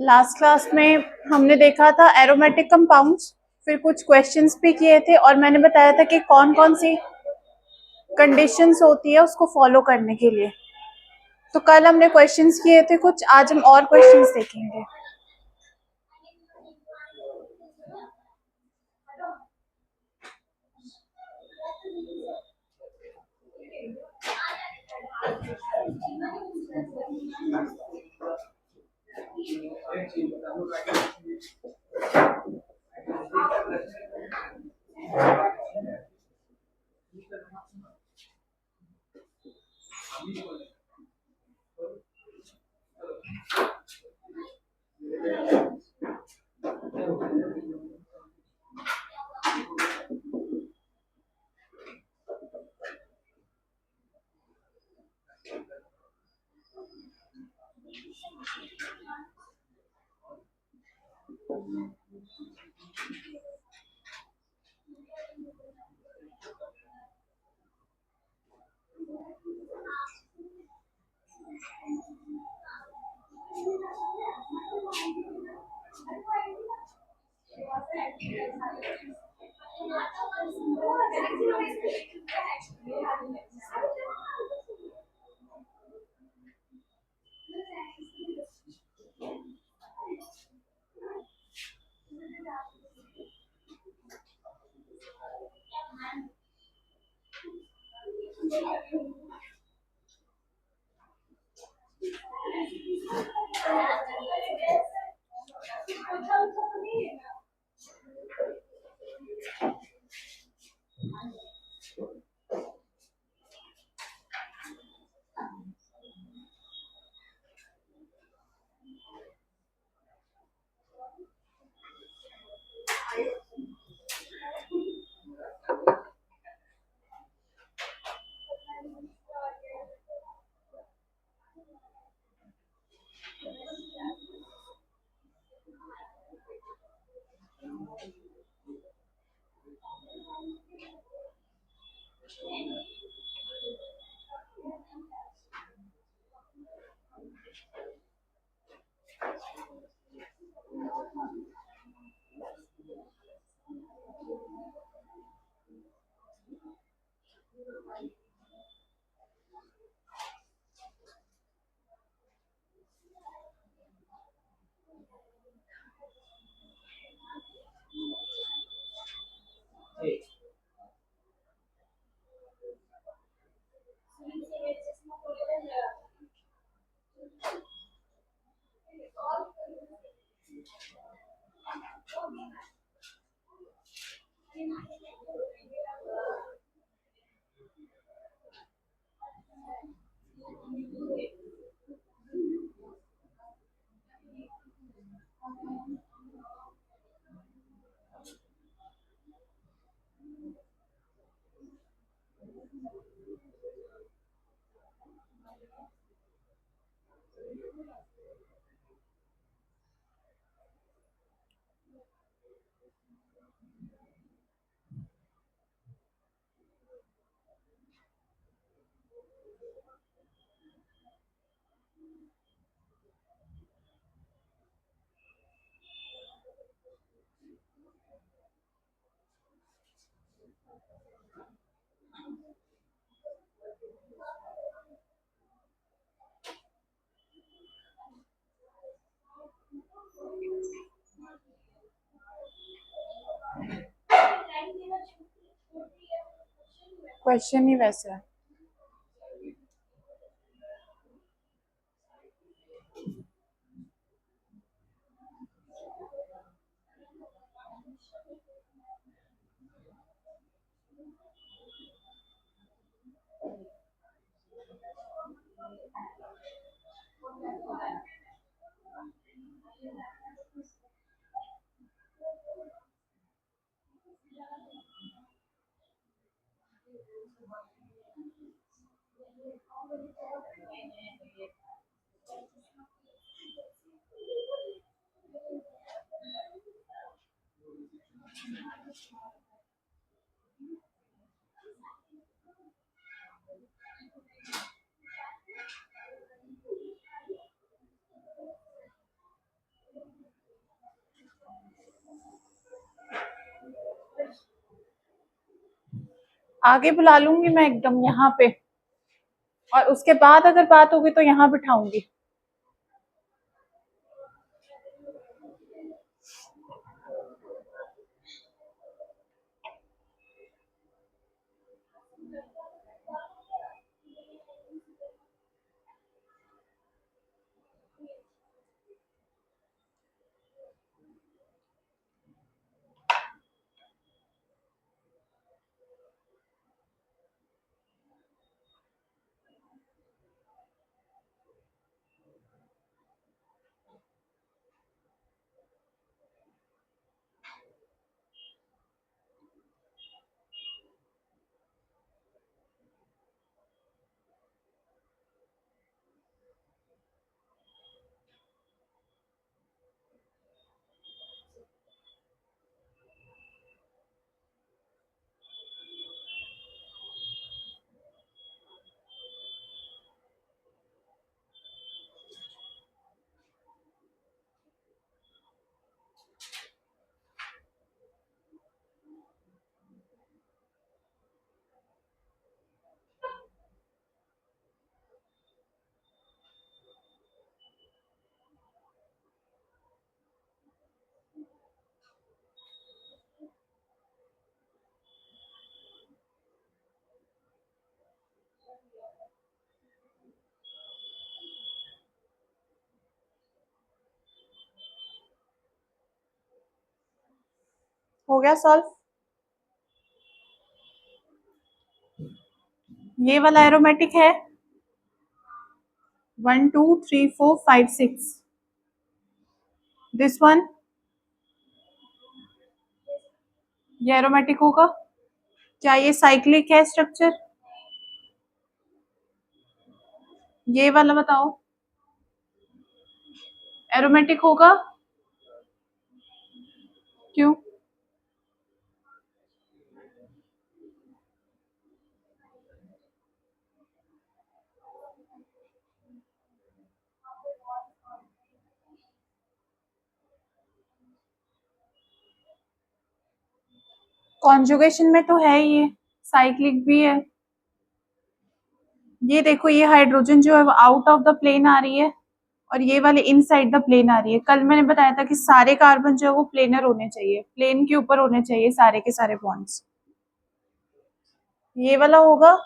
Last class में हमने देखा था एरोमेटिक कंपाउंड्स, फिर कुछ क्वेश्चंस भी किए थे और मैंने बताया था कि कौन कौन सी कंडीशंस होती है उसको फॉलो करने के लिए। तो कल हमने क्वेश्चंस किए थे कुछ, आज हम और क्वेश्चंस देखेंगे। क्वेश्चन ही वैसे है। आगे बुला लूंगी मैं एकदम यहाँ पे, और उसके बाद अगर बात होगी तो यहाँ बिठाऊंगी। हो गया सॉल्व। ये वाला एरोमेटिक है 1 2 3 4 5 6। दिस वन, ये एरोमेटिक होगा। क्या ये साइक्लिक है स्ट्रक्चर? ये वाला बताओ, एरोमेटिक होगा? क्यों? कॉन्जुगेशन में तो है ये, साइक्लिक भी है। ये देखो, ये हाइड्रोजन जो है वो आउट ऑफ द प्लेन आ रही है, और ये वाले इनसाइड द प्लेन आ रही है। कल मैंने बताया था कि सारे कार्बन जो है वो प्लेनर होने चाहिए, प्लेन के ऊपर होने चाहिए सारे के सारे बॉन्ड्स। ये वाला होगा,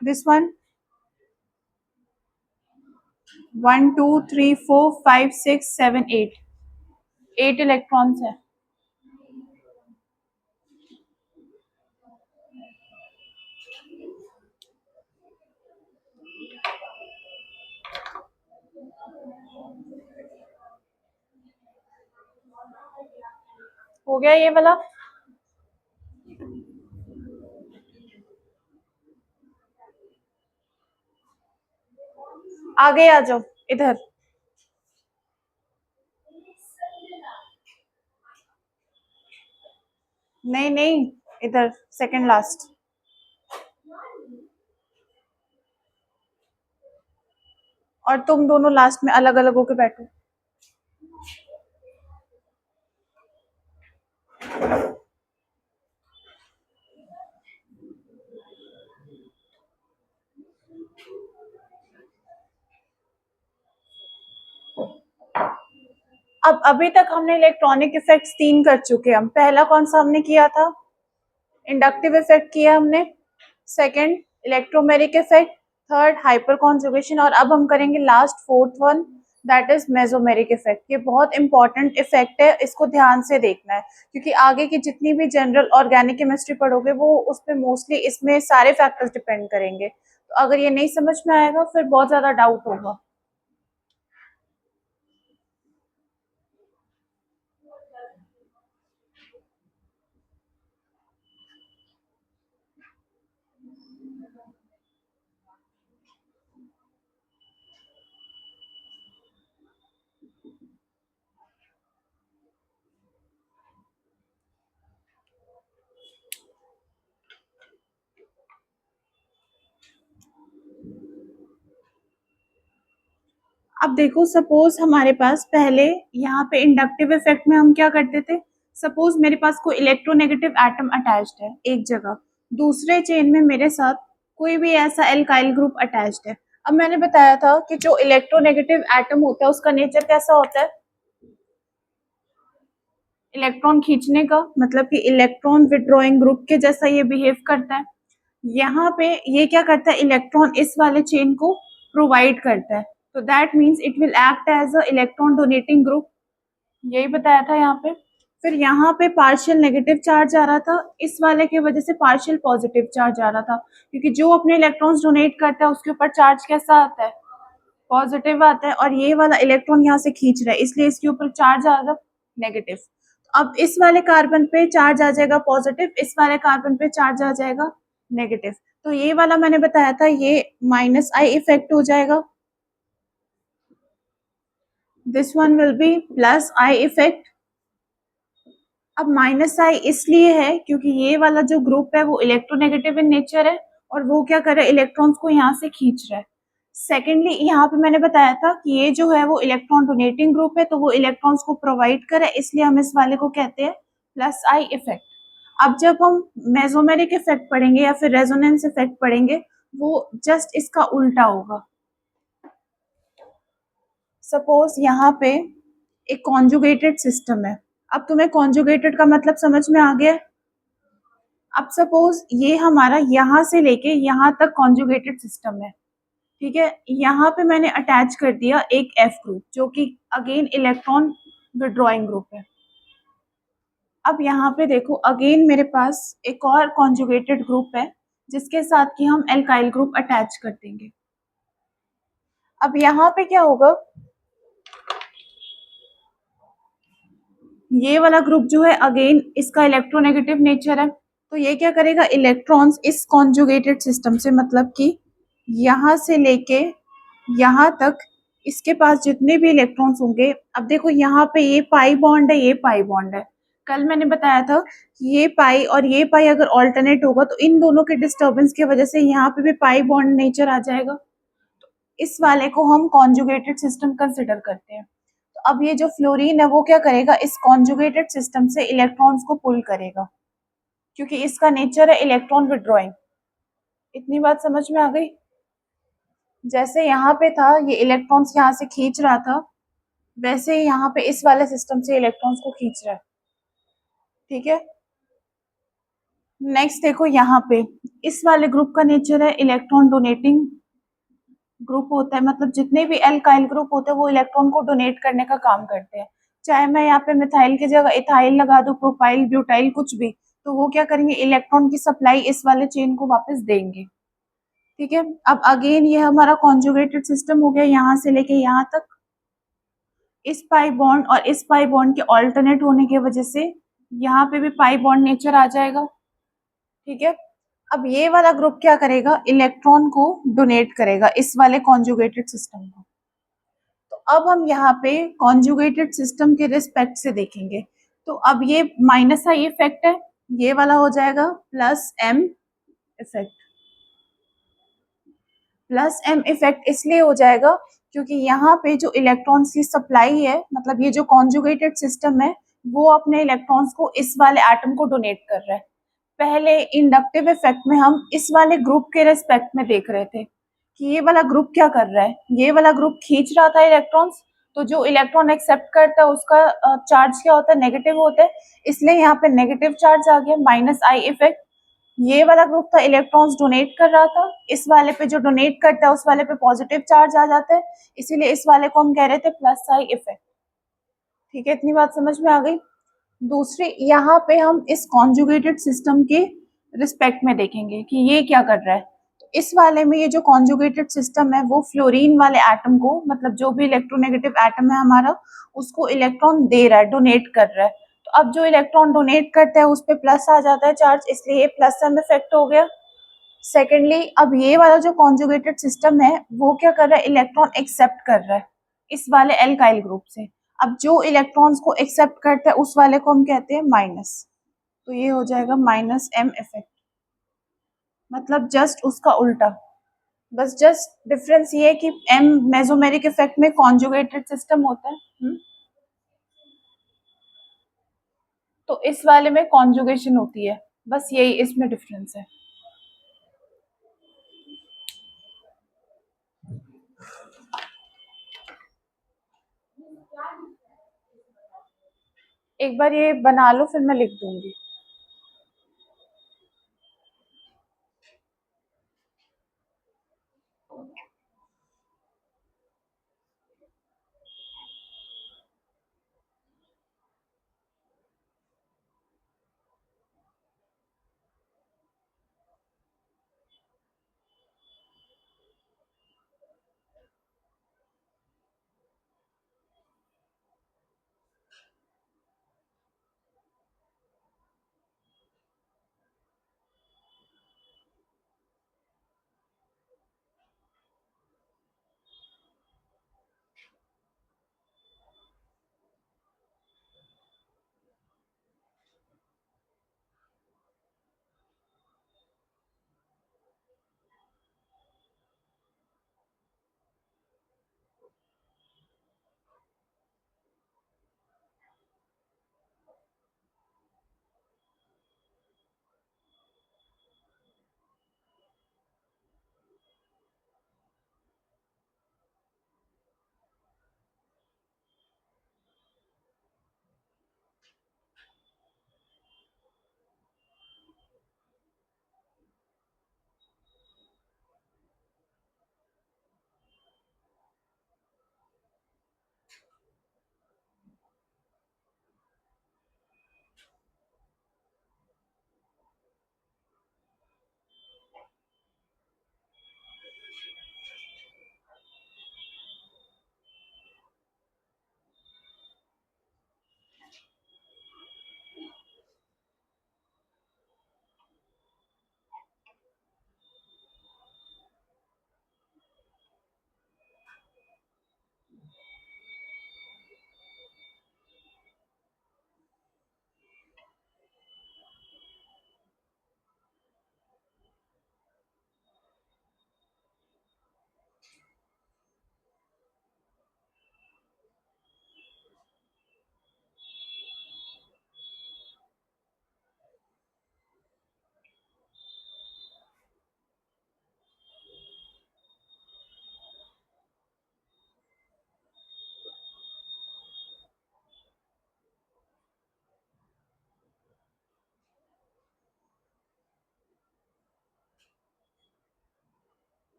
दिस वन। 1 2 3 4 5 6 7 8, 8 इलेक्ट्रॉन्स है। हो गया ये वाला। आगे आ जाओ इधर। नहीं नहीं, इधर सेकंड लास्ट। और तुम दोनों लास्ट में अलग अलग होके बैठो। अब अभी तक हमने इलेक्ट्रॉनिक इफेक्ट्स 3 कर चुके हैं। हम पहला कौन सा हमने किया था? इंडक्टिव इफेक्ट किया हमने। Second electromeric effect. Third hyper conjugation. और अब हम करेंगे last fourth one, that is mesomeric effect. ये बहुत इंपॉर्टेंट इफेक्ट है, इसको ध्यान से देखना है, क्योंकि आगे की जितनी भी जनरल ऑर्गेनिक केमिस्ट्री पढ़ोगे वो उस पर मोस्टली इसमें सारे फैक्टर्स डिपेंड करेंगे। तो अगर ये नहीं समझ में आएगा फिर बहुत ज्यादा डाउट होगा। अब देखो, सपोज हमारे पास पहले यहाँ पे इंडक्टिव इफेक्ट में हम क्या करते थे, सपोज मेरे पास कोई इलेक्ट्रोनेगेटिव एटम अटैच्ड है एक जगह, दूसरे चेन में मेरे साथ कोई भी ऐसा एल्काइल ग्रुप अटैच्ड है। अब मैंने बताया था कि जो इलेक्ट्रोनेगेटिव एटम होता है उसका नेचर कैसा होता है, इलेक्ट्रॉन खींचने का, मतलब कि इलेक्ट्रॉन विड्रॉइंग ग्रुप के जैसा ये बिहेव करता है। यहाँ पे ये क्या करता है, इलेक्ट्रॉन इस वाले चेन को प्रोवाइड करता है, तो that means it will act as a electron donating group, यही बताया था यहाँ पे। फिर यहाँ पे पार्शियल नेगेटिव चार्ज आ रहा था, इस वाले की वजह से पार्शियल पॉजिटिव चार्ज आ रहा था, क्योंकि जो अपने इलेक्ट्रॉन्स डोनेट करता है उसके ऊपर चार्ज कैसा आता है, पॉजिटिव आता है, और ये वाला इलेक्ट्रॉन यहाँ से खींच रहा है इसलिए इसके ऊपर चार्ज आ रहा नेगेटिव। अब इस वाले कार्बन पे चार्ज आ जाएगा पॉजिटिव, इस वाले कार्बन पे चार्ज आ जाएगा नेगेटिव, तो ये वाला मैंने बताया था ये माइनस आई इफेक्ट हो जाएगा, this one will B plus I effect. अब माइनस आई इसलिए है क्योंकि ये वाला जो ग्रुप है वो इलेक्ट्रोनेगेटिव इन नेचर है और वो क्या कर रहा है, इलेक्ट्रॉन्स को यहाँ से खींच रहा है। सेकेंडली यहाँ पे मैंने बताया था कि ये जो है वो इलेक्ट्रॉन डोनेटिंग ग्रुप है, तो वो इलेक्ट्रॉन्स को प्रोवाइड करे, इसलिए हम इस वाले को कहते हैं प्लस आई इफेक्ट। अब जब हम मेसोमेरिक इफेक्ट पढ़ेंगे या फिर रेजोनेंस इफेक्ट पढ़ेंगे, वो जस्ट इसका उल्टा होगा। सपोज यहाँ पे एक कॉन्जुगेटेड सिस्टम है, अब तुम्हें कॉन्जुगेटेड का मतलब समझ में आ गया है। अब सपोज ये हमारा यहाँ से लेके यहाँ तक कॉन्जुगेटेड सिस्टम है, ठीक है, यहाँ पे मैंने अटैच कर दिया एक एफ ग्रुप जो कि अगेन इलेक्ट्रॉन विड्रॉइंग ग्रुप है। अब यहाँ पे देखो अगेन मेरे पास एक और कॉन्जुगेटेड ग्रुप है जिसके साथ कि हम एल्काइल ग्रुप अटैच कर देंगे। अब यहाँ पे क्या होगा, ये वाला ग्रुप जो है अगेन इसका इलेक्ट्रोनेगेटिव नेचर है, तो ये क्या करेगा, इलेक्ट्रॉन्स इस कॉन्जुगेटेड सिस्टम से, मतलब कि यहाँ से लेके यहाँ तक इसके पास जितने भी इलेक्ट्रॉन्स होंगे, अब देखो यहाँ पे ये पाई बॉन्ड है, ये पाई बॉन्ड है, कल मैंने बताया था कि ये पाई और ये पाई अगर ऑल्टरनेट होगा तो इन दोनों के डिस्टर्बेंस की वजह से यहाँ पे भी पाई बॉन्ड नेचर आ जाएगा, तो इस वाले को हम कॉन्जुगेटेड सिस्टम कंसिडर करते हैं। तो अब ये जो फ्लोरीन है वो क्या करेगा, इस कॉन्जुगेटेड सिस्टम से इलेक्ट्रॉन्स को पुल करेगा क्योंकि इसका नेचर है इलेक्ट्रॉन विड्रॉइंग। इतनी बात समझ में आ गई। जैसे यहाँ पे था ये इलेक्ट्रॉन्स यहाँ से खींच रहा था, वैसे ही यहाँ पे इस वाले सिस्टम से इलेक्ट्रॉन्स को खींच रहा है, ठीक है। नेक्स्ट देखो यहाँ पे इस वाले ग्रुप का नेचर है इलेक्ट्रॉन डोनेटिंग ग्रुप होता है, मतलब जितने भी एल्काइल ग्रुप होते हैं वो इलेक्ट्रॉन को डोनेट करने का काम करते हैं, चाहे मैं यहाँ पे मिथाइल की जगह इथाइल लगा दूं, प्रोपाइल, ब्यूटाइल, कुछ भी, तो वो क्या करेंगे, इलेक्ट्रॉन की सप्लाई इस वाले चेन को वापस देंगे, ठीक है। अब अगेन ये हमारा कॉन्जुगेटेड सिस्टम हो गया यहाँ से लेके यहाँ तक, इस पाई बॉन्ड और इस पाई बॉन्ड के ऑल्टरनेट होने की वजह से यहाँ पे भी पाई बॉन्ड नेचर आ जाएगा, ठीक है। अब ये वाला ग्रुप क्या करेगा, इलेक्ट्रॉन को डोनेट करेगा इस वाले कॉन्जुगेटेड सिस्टम को। तो अब हम यहाँ पे कॉन्जुगेटेड सिस्टम के रिस्पेक्ट से देखेंगे, तो अब ये माइनस आई इफेक्ट है, ये वाला हो जाएगा plus m effect. Plus m effect इसलिए हो जाएगा क्योंकि यहाँ पे जो इलेक्ट्रॉन्स की सप्लाई है, मतलब ये जो कॉन्जुगेटेड सिस्टम है वो अपने इलेक्ट्रॉन्स को इस वाले एटम को डोनेट कर रहा है। पहले इंडक्टिव इफेक्ट में हम इस वाले ग्रुप के रेस्पेक्ट में देख रहे थे कि ये वाला ग्रुप क्या कर रहा है, ये वाला ग्रुप खींच रहा था इलेक्ट्रॉन्स, तो जो इलेक्ट्रॉन एक्सेप्ट करता है उसका चार्ज क्या होता है, नेगेटिव होता है, इसलिए यहाँ पे नेगेटिव चार्ज आ गया, माइनस आई इफेक्ट। ये वाला ग्रुप था इलेक्ट्रॉन्स डोनेट कर रहा था, इस वाले पे जो डोनेट करता है उस वाले पे पॉजिटिव चार्ज आ जाता है, इसीलिए इस वाले को हम कह रहे थे प्लस आई इफेक्ट, ठीक है। इतनी बात समझ में आ गई। दूसरी यहाँ पे हम इस कॉन्जुगेटेड सिस्टम के रिस्पेक्ट में देखेंगे कि ये क्या कर रहा है, तो इस वाले में ये जो कॉन्जुगेटेड सिस्टम है वो फ्लोरीन वाले एटम को, मतलब जो भी इलेक्ट्रोनेगेटिव एटम है हमारा, उसको इलेक्ट्रॉन दे रहा है, डोनेट कर रहा है, तो अब जो इलेक्ट्रॉन डोनेट करता है उस पर प्लस आ जाता है चार्ज, इसलिए प्लस एम इफेक्ट हो गया। सेकेंडली अब ये वाला जो कॉन्जुगेटेड सिस्टम है वो क्या कर रहा है, इलेक्ट्रॉन एक्सेप्ट कर रहा है इस वाले एल्काइल ग्रुप से, अब जो इलेक्ट्रॉन्स को एक्सेप्ट करता है उस वाले को हम कहते हैं माइनस, तो ये हो जाएगा माइनस एम इफेक्ट, मतलब जस्ट उसका उल्टा। बस जस्ट डिफरेंस ये है कि एम मेसोमेरिक इफेक्ट में कॉन्जुगेटेड सिस्टम होता है। तो इस वाले में कॉन्जुगेशन होती है, बस यही इसमें डिफरेंस है। एक बार ये बना लो फिर मैं लिख दूंगी।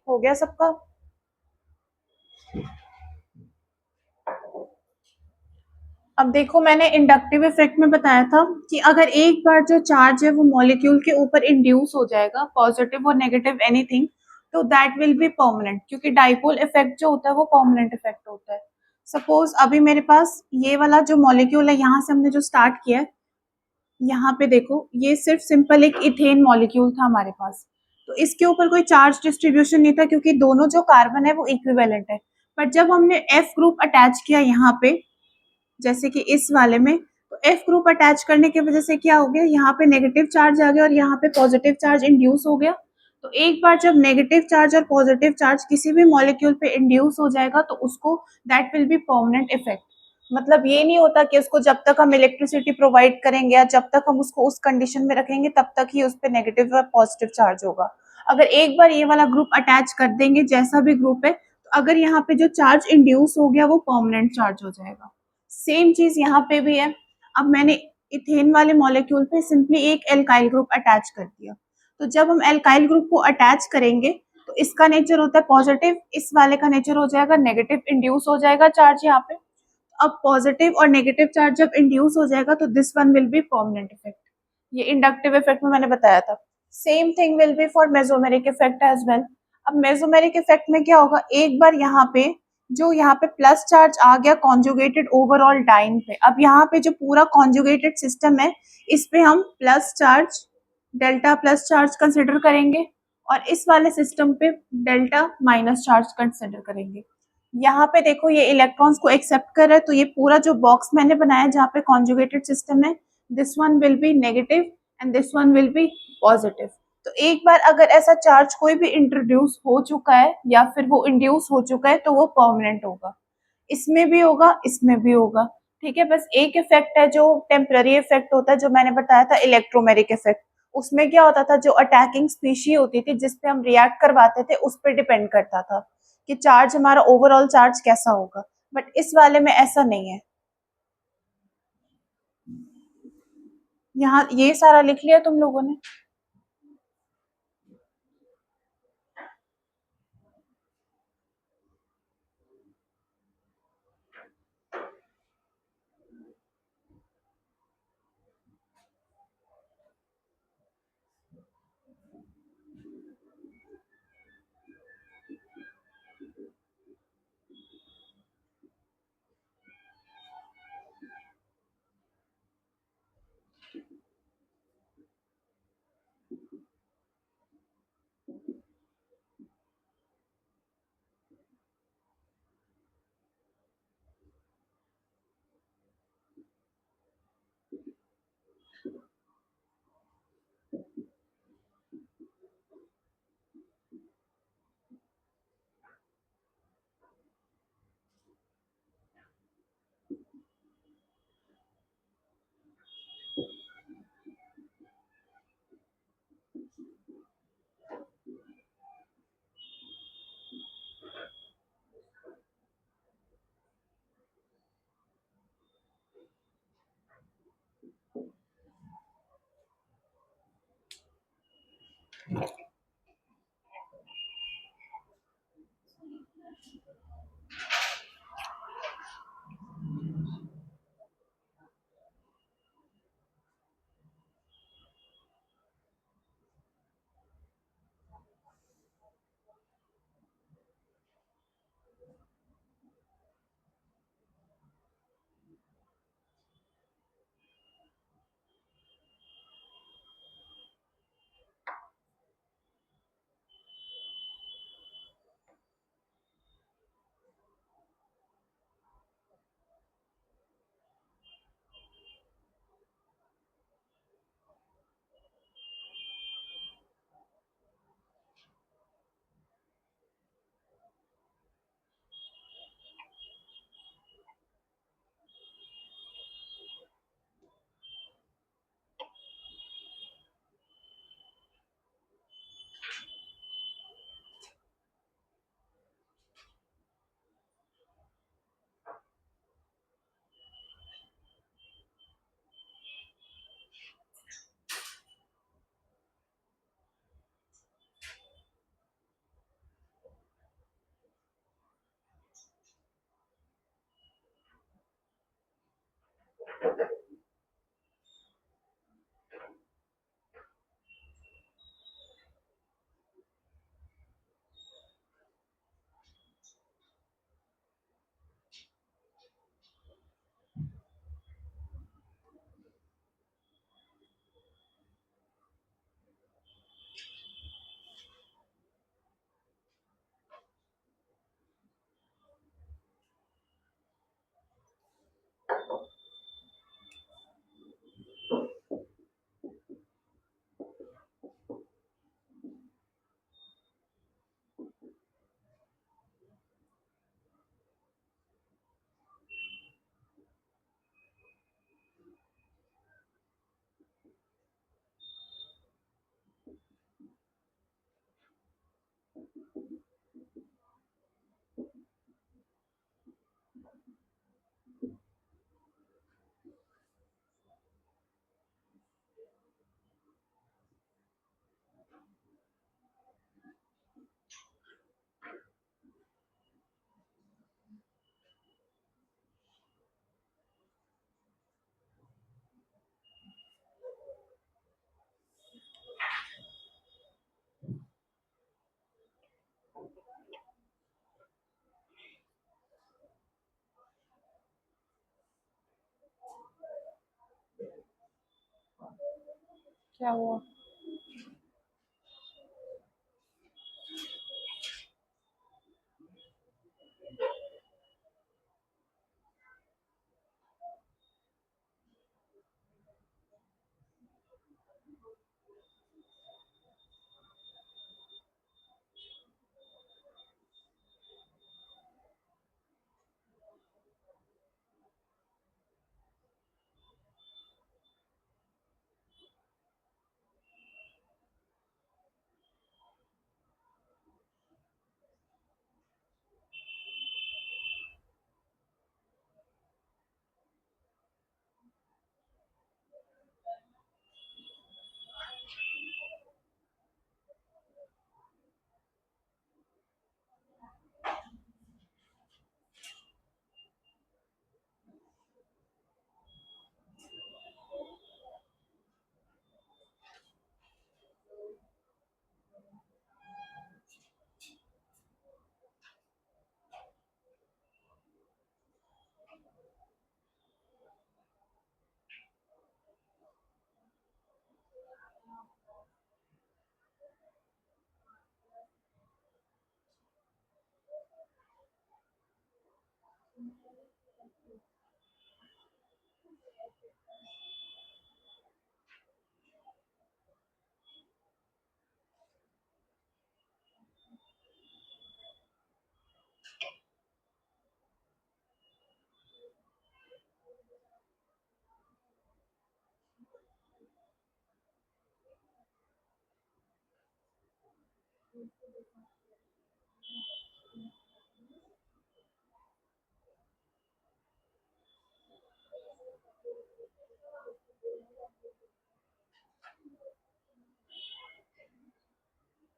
हो गया सबका? अब देखो मैंने इंडक्टिव इफेक्ट में बताया था कि अगर एक बार जो चार्ज है वो मॉलिक्यूल के ऊपर इंड्यूस हो जाएगा, पॉजिटिव और नेगेटिव एनीथिंग, तो दैट विल बी परमानेंट, क्योंकि डाइपोल इफेक्ट जो होता है वो परमानेंट इफेक्ट होता है। सपोज अभी मेरे पास ये वाला जो मॉलिक्यूल है, यहाँ से हमने जो स्टार्ट किया है, यहाँ पे देखो ये सिर्फ सिंपल एक इथेन मॉलिक्यूल था हमारे पास, तो इसके ऊपर कोई चार्ज डिस्ट्रीब्यूशन नहीं था क्योंकि दोनों जो कार्बन है वो इक्विवेलेंट है। पर जब हमने एफ ग्रुप अटैच किया यहाँ पे, जैसे कि इस वाले में, तो एफ ग्रुप अटैच करने की वजह से क्या हो गया, यहाँ पे नेगेटिव चार्ज आ गया और यहाँ पे पॉजिटिव चार्ज इंड्यूस हो गया। तो एक बार जब नेगेटिव चार्ज और पॉजिटिव चार्ज किसी भी मॉलिक्यूल पे इंड्यूस हो जाएगा तो उसको that will be permanent effect. मतलब ये नहीं होता कि उसको जब तक हम इलेक्ट्रिसिटी प्रोवाइड करेंगे या जब तक हम उसको उस कंडीशन में रखेंगे तब तक ही उस पर नेगेटिव और पॉजिटिव चार्ज होगा। अगर एक बार ये वाला ग्रुप अटैच कर देंगे जैसा भी ग्रुप है, तो अगर यहाँ पे जो चार्ज इंड्यूस हो गया वो परमानेंट चार्ज हो जाएगा। सेम चीज यहाँ पे भी है। अब मैंने इथेन वाले मॉलिक्यूल पे सिंपली एक एल्काइल ग्रुप अटैच कर दिया, तो जब हम एल्काइल ग्रुप को अटैच करेंगे तो इसका नेचर होता है पॉजिटिव, इस वाले का नेचर हो जाएगा नेगेटिव, इंड्यूस हो जाएगा चार्ज यहाँ पे। अब पॉजिटिव और नेगेटिव चार्ज जब इंड्यूस हो जाएगा तो this one will be permanent effect. ये इंडक्टिव इफेक्ट में मैंने बताया था। Same thing will be for mesomeric effect as well. अब मेसोमेरिक इफेक्ट में क्या होगा, एक बार यहाँ पे जो यहाँ पे प्लस चार्ज आ गया कॉन्जुगेटेड ओवरऑल डाइन पे। अब यहाँ पे जो पूरा कॉन्जुगेटेड सिस्टम है इस पे हम plus charge, delta plus charge consider करेंगे और इस वाले सिस्टम पे डेल्टा माइनस चार्ज कंसिडर करेंगे। यहाँ पे देखो ये इलेक्ट्रॉन्स को एक्सेप्ट कर रहा है, तो ये पूरा जो बॉक्स मैंने बनाया जहाँ पे कॉन्जुगेटेड सिस्टम है, this one will B negative and this one will B positive. तो एक बार अगर ऐसा चार्ज कोई भी इंट्रोड्यूस हो चुका है या फिर वो इंड्यूस हो चुका है तो वो परमानेंट होगा। इसमें भी होगा, इसमें भी होगा। ठीक है, बस एक इफेक्ट है जो टेम्पररी इफेक्ट होता है, जो मैंने बताया था इलेक्ट्रोमेरिक इफेक्ट। उसमें क्या होता था, जो अटैकिंग स्पीशी होती थी जिस पे हम रिएक्ट करवाते थे उस पर डिपेंड करता था कि चार्ज हमारा ओवरऑल चार्ज कैसा होगा। बट इस वाले में ऐसा नहीं है। यहाँ ये सारा लिख लिया तुम लोगों ने? क्या हुआ?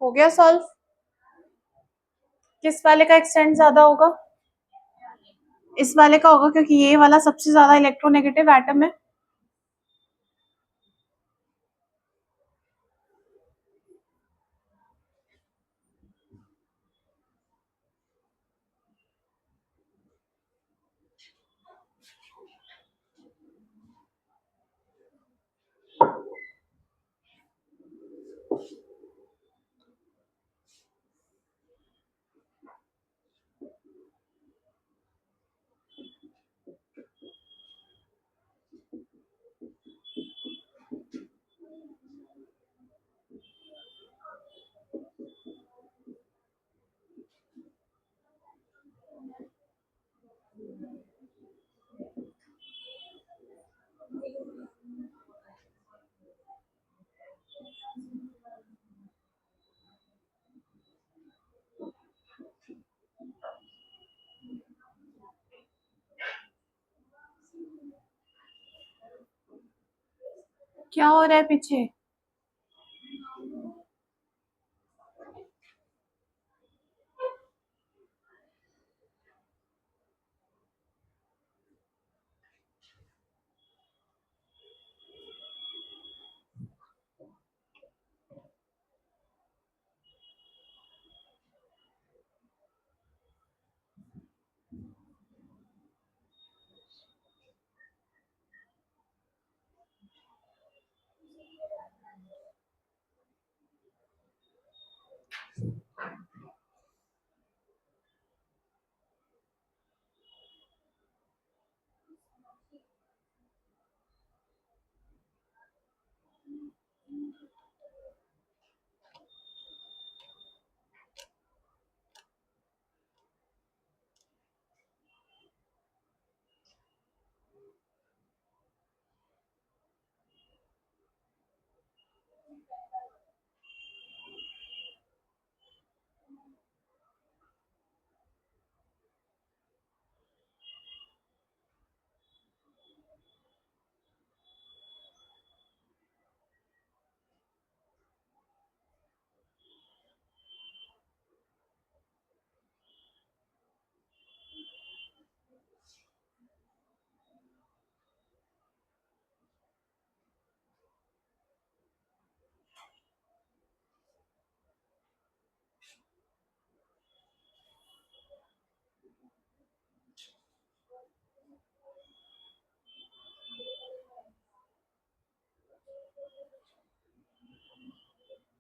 हो गया सॉल्व? किस वाले का एक्सटेंड ज्यादा होगा? इस वाले का होगा क्योंकि ये वाला सबसे ज्यादा इलेक्ट्रोनेगेटिव एटम है। क्या हो रहा है पीछे?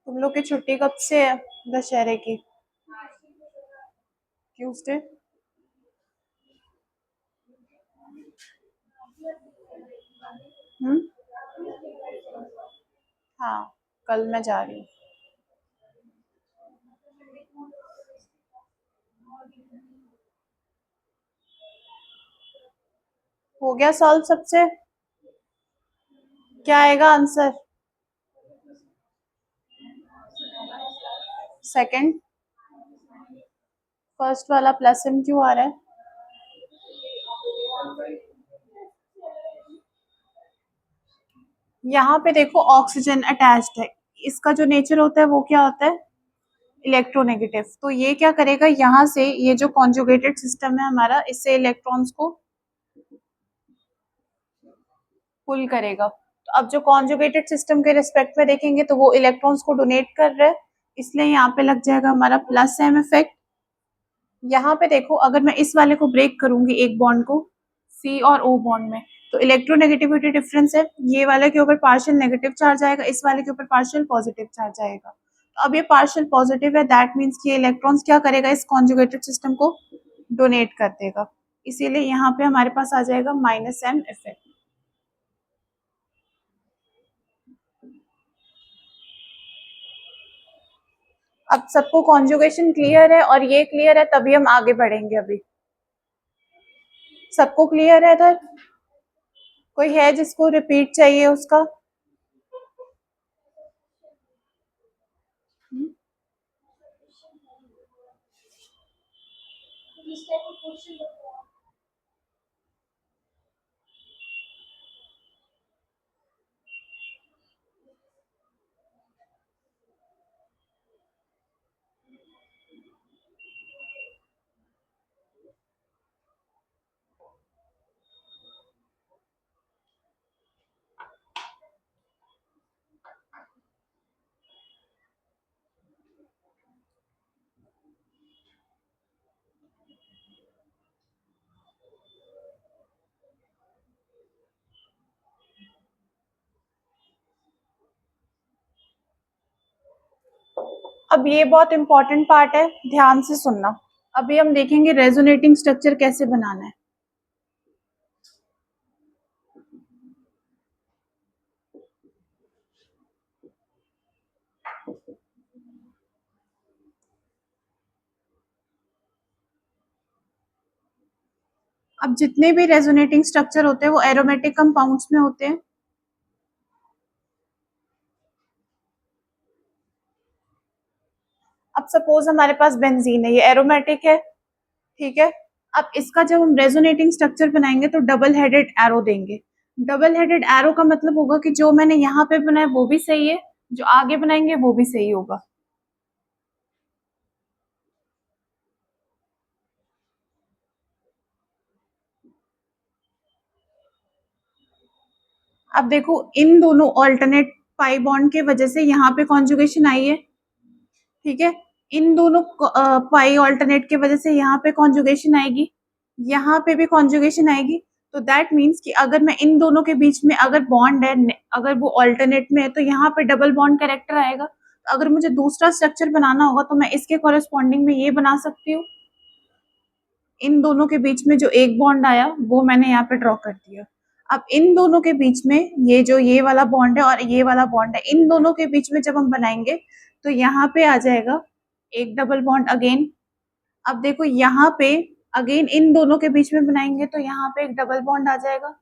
तुम लोग की छुट्टी कब से है दशहरे की? ट्यूसडे। हम्म। हाँ, कल मैं जा रही हूँ। हो गया सॉल्व सबसे? क्या आएगा आंसर? सेकंड। फर्स्ट वाला प्लस एम क्यों आ रहा है? यहाँ पे देखो ऑक्सीजन अटैच्ड है, इसका जो नेचर होता है वो क्या होता है? इलेक्ट्रोनेगेटिव। तो ये क्या करेगा, यहाँ से ये जो कॉन्जुगेटेड सिस्टम है हमारा, इससे इलेक्ट्रॉन्स को पुल करेगा। तो अब जो कॉन्जुगेटेड सिस्टम के रिस्पेक्ट में देखेंगे तो वो इलेक्ट्रॉन्स को डोनेट कर रहा है, इसलिए यहाँ पे लग जाएगा हमारा प्लस एम इफेक्ट। यहाँ पे देखो अगर मैं इस वाले को ब्रेक करूंगी एक बॉन्ड को सी और ओ बॉन्ड में, तो इलेक्ट्रोनेगेटिविटी डिफरेंस है, ये वाले के ऊपर पार्शियल नेगेटिव चार्ज आएगा, इस वाले के ऊपर पार्शियल पॉजिटिव चार्ज आएगा। तो अब ये पार्शियल पॉजिटिव है, दैट मीन्स कि ये इलेक्ट्रॉन्स क्या करेगा, इस कॉन्जुगेटेड सिस्टम को डोनेट कर देगा, इसीलिए यहाँ पे हमारे पास आ जाएगा माइनस एम इफेक्ट। अब सबको कॉन्जुगेशन क्लियर है और ये क्लियर है, तभी हम आगे बढ़ेंगे। अभी सबको क्लियर है इधर? कोई है जिसको रिपीट चाहिए उसका? अब ये बहुत इंपॉर्टेंट पार्ट है, ध्यान से सुनना। अभी हम देखेंगे रेजोनेटिंग स्ट्रक्चर कैसे बनाना है। अब जितने भी रेजोनेटिंग स्ट्रक्चर होते हैं वो एरोमेटिक कंपाउंड्स में होते हैं। अब सपोज हमारे पास बेंजीन है, ये एरोमेटिक है, ठीक है। अब इसका जब हम रेजोनेटिंग स्ट्रक्चर बनाएंगे तो डबल हेडेड एरो देंगे। डबल हेडेड एरो का मतलब होगा कि जो मैंने यहाँ पे बनाया वो भी सही है, जो आगे बनाएंगे वो भी सही होगा। अब देखो इन दोनों ऑल्टरनेट पाई बॉन्ड के वजह से यहाँ पे कॉन्जुगेशन आई है, ठीक है। इन दोनों पाई ऑल्टरनेट की वजह से यहाँ पे कॉन्जुगेशन आएगी, यहाँ पे भी कॉन्जुगेशन आएगी। तो दैट मीन्स कि अगर मैं इन दोनों के बीच में अगर बॉन्ड है, अगर वो ऑल्टरनेट में है, तो यहाँ पे डबल बॉन्ड कैरेक्टर आएगा। तो अगर मुझे दूसरा स्ट्रक्चर बनाना होगा तो मैं इसके कॉरेस्पॉन्डिंग में ये बना सकती हूँ। इन दोनों के बीच में जो एक बॉन्ड आया वो मैंने यहाँ पे ड्रॉ कर दिया। अब इन दोनों के बीच में ये जो ये वाला बॉन्ड है और ये वाला बॉन्ड है, इन दोनों के बीच में जब हम बनाएंगे तो यहाँ पे आ जाएगा एक डबल बॉन्ड अगेन। अब देखो यहाँ पे अगेन इन दोनों के बीच में बनाएंगे तो यहाँ पे एक डबल बॉन्ड आ जाएगा।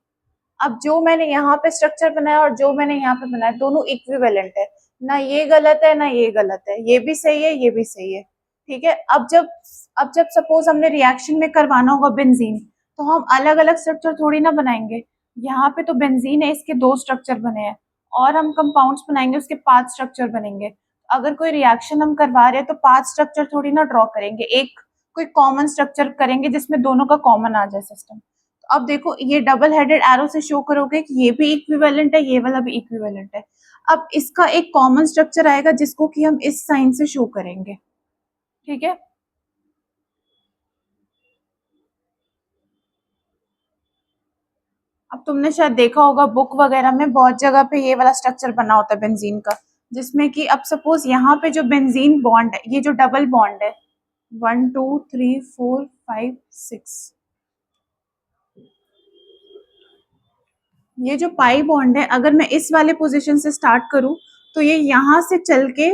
अब जो मैंने यहाँ पे स्ट्रक्चर बनाया और जो मैंने यहाँ पे बनाया दोनों इक्विवेलेंट है, ना ये गलत है ना ये गलत है, ये भी सही है ये भी सही है, ठीक है। अब जब सपोज हमने रिएक्शन में करवाना होगा बेंजीन, तो हम अलग अलग स्ट्रक्चर थोड़ी ना बनाएंगे। यहाँ पे तो बेंजीन है, इसके दो स्ट्रक्चर बने हैं, और हम कंपाउंड्स बनाएंगे उसके 5 स्ट्रक्चर बनेंगे। अगर कोई रिएक्शन हम करवा रहे हैं तो 5 स्ट्रक्चर थोड़ी ना ड्रॉ करेंगे, एक कोई कॉमन स्ट्रक्चर करेंगे जिसमें दोनों का कॉमन आ जाए सिस्टम। अब देखो ये डबल हेडेड एरो से शो करोगे कि ये भी इक्विवेलेंट है, ये वाला भी इक्विवेलेंट है। अब इसका एक कॉमन स्ट्रक्चर आएगा जिसको कि हम इस साइन से शो करेंगे, ठीक है। अब तुमने शायद देखा होगा बुक वगैरह में बहुत जगह पे ये वाला स्ट्रक्चर बना होता है बेंजीन का, जिसमें कि अब सपोज यहाँ पे जो बेंजीन बॉन्ड है, ये जो डबल बॉन्ड है 1 2 3 4 5 6, ये जो पाई बॉन्ड है, अगर मैं इस वाले पोजीशन से स्टार्ट करूं तो ये यहाँ से चल के